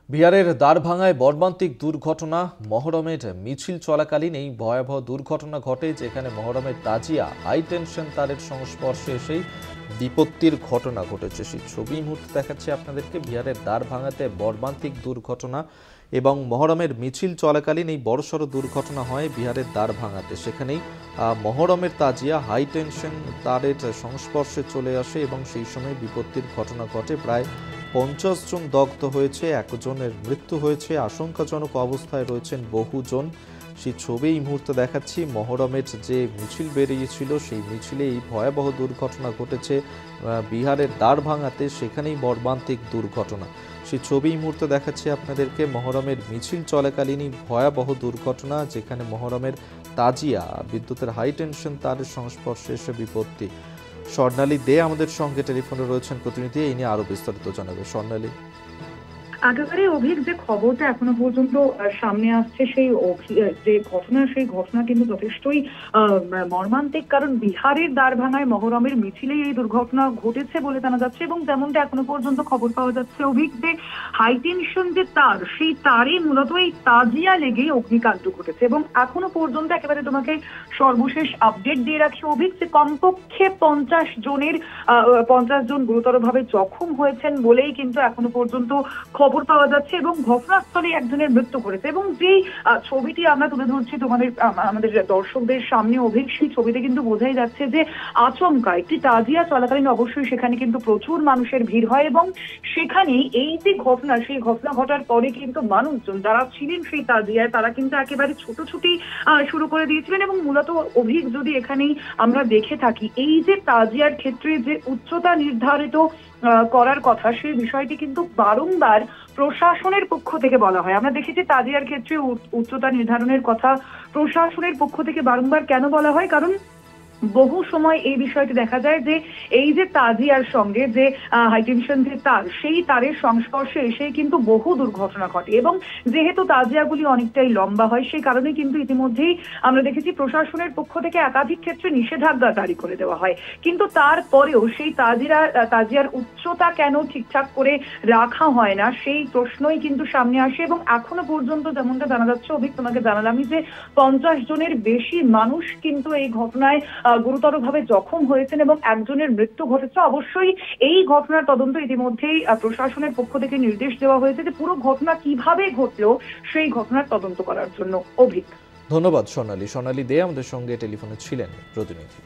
বিহারের দ্বারভাঙায় মর্মান্তিক দুর্ঘটনা। মহরমের মিছিল চলাকালীন এই ভয়াবহ দুর্ঘটনা ঘটে, যেখানে মহরমের তাজিয়া হাই টেনশন তারের সংস্পর্শে এসেই বিপত্তির ঘটনা ঘটেছে। সেই ছবি মুহূর্তে দেখাচ্ছি আপনাদেরকে। বিহারের দ্বারভাঙাতে মর্মান্তিক দুর্ঘটনা এবং মহরমের মিছিল চলাকালীন এই বড়সড় দুর্ঘটনা হয় বিহারের দ্বারভাঙাতে। সেখানেই মহরমের তাজিয়া হাই টেনশন তারের সংস্পর্শে চলে আসে এবং সেই সময় বিপত্তির ঘটনা ঘটে। প্রায় 50 জন দগ্ধ হয়েছে, একজনের মৃত্যু হয়েছে, আশঙ্কাজনক অবস্থায় রয়েছেন বহুজন। সেই ছবি এই মুহূর্তে দেখাচ্ছি। মহরমের যে মিছিল বেরিয়েছিল সেই মিছিলে এই ভয়াবহ দুর্ঘটনা ঘটেছে বিহারের দ্বারভাঙাতে, সেখানেই মর্মান্তিক দুর্ঘটনা। সেই ছবি এই মুহূর্তে দেখাচ্ছি আপনাদেরকে। মহরমের মিছিল চলাকালীনই ভয়াবহ দুর্ঘটনা, যেখানে মহরমের তাজিয়া বিদ্যুতের হাই টেনশন তারের সংস্পর্শে এসে বিপত্তি। স্বর্ণালী দে আমাদের সঙ্গে টেলিফোনে রয়েছেন প্রতিনিধি, এই নিয়ে আরো বিস্তারিত জানাবে। স্বর্ণালী। একেবারে অভিক যে খবরটা এখনো পর্যন্ত সামনে আসছে যে ঘটনা কিন্তু যথেষ্টই মর্মান্তিক। কারণ বিহারের দ্বারভাঙায় মহরমের মিছিলেই এই দুর্ঘটনা ঘটেছে বলে জানা যাচ্ছে এবং যেমনটা এখনো পর্যন্ত খবর পাওয়া যাচ্ছে অভিক, যে হাই টেনশন যে তার, সেই তারে মূলত এই তাজিয়া লেগেই অগ্নিকাণ্ড ঘটেছে। এবং এখনো পর্যন্ত একেবারে তোমাকে সর্বশেষ আপডেট দিয়ে রাখি অভিক, যে কমপক্ষে 50 জন গুরুতরভাবে জখম হয়েছেন বলেই কিন্তু এখনো পর্যন্ত খবর পাওয়া যাচ্ছে এবং ঘটনাস্থলে একজনের মৃত্যু ঘটেছে। এবং যে ছবিটি আমরা তুলে ধরছি আমাদের দর্শকদের সামনে অভিক, সেই ছবিতে কিন্তু বোঝাই যাচ্ছে যে আচমকা একটি তাজিয়া চলাকালীন অবশ্যই সেখানে কিন্তু প্রচুর মানুষের ভিড় হয় এবং সেখানে এই যে ঘটনা, সেই ঘটনা ঘটার পরে কিন্তু মানুষজন যারা ছিলেন সেই তাজিয়ায়, তারা কিন্তু একেবারে ছুটোছুটি শুরু করে দিয়েছিলেন। এবং মূলত অভিক যদি এখানেই আমরা দেখে থাকি, এই যে তাজিয়ার ক্ষেত্রে যে উচ্চতা নির্ধারিত করার কথা, সেই বিষয়টি কিন্তু বারংবার প্রশাসনের পক্ষ থেকে বলা হয়। আমরা দেখেছি তাজিয়ার ক্ষেত্রে উচ্চতা নির্ধারণের কথা প্রশাসনের পক্ষ থেকে বারংবার কেন বলা হয়, কারণ বহু সময় এই বিষয়টি দেখা যায় যে এই যে তাজিয়ার সঙ্গে যে হাইটেনশন যে তার, সেই তারের সংস্পর্শে এসে কিন্তু বহু দুর্ঘটনা ঘটে। এবং যেহেতু তাজিয়াগুলি অনেকটাই লম্বা হয়, সেই কারণে কিন্তু ইতিমধ্যেই আমরা দেখেছি প্রশাসনের পক্ষ থেকে একাধিক ক্ষেত্রে নিষেধাজ্ঞা জারি করে দেওয়া হয়। কিন্তু তারপরেও সেই তাজিয়ার উচ্চতা কেন ঠিকঠাক করে রাখা হয় না, সেই প্রশ্নই কিন্তু সামনে আসে। এবং এখনো পর্যন্ত যেমনটা জানা যাচ্ছে অভিক, তোমাকে জানালামই যে 50 জনের বেশি মানুষ কিন্তু এই ঘটনায় গুরুতরভাবে জখম হয়েছেন এবং একজনের মৃত্যু ঘটেছে। অবশ্যই এই ঘটনার তদন্ত ইতিমধ্যেই প্রশাসনের পক্ষ থেকে নির্দেশ দেওয়া হয়েছে যে পুরো ঘটনা কিভাবে ঘটলো সেই ঘটনার তদন্ত করার জন্য। অভিক। ধন্যবাদ স্বর্ণালী। স্বর্ণালী দে আমাদের সঙ্গে টেলিফোনে ছিলেন প্রতিনিধি।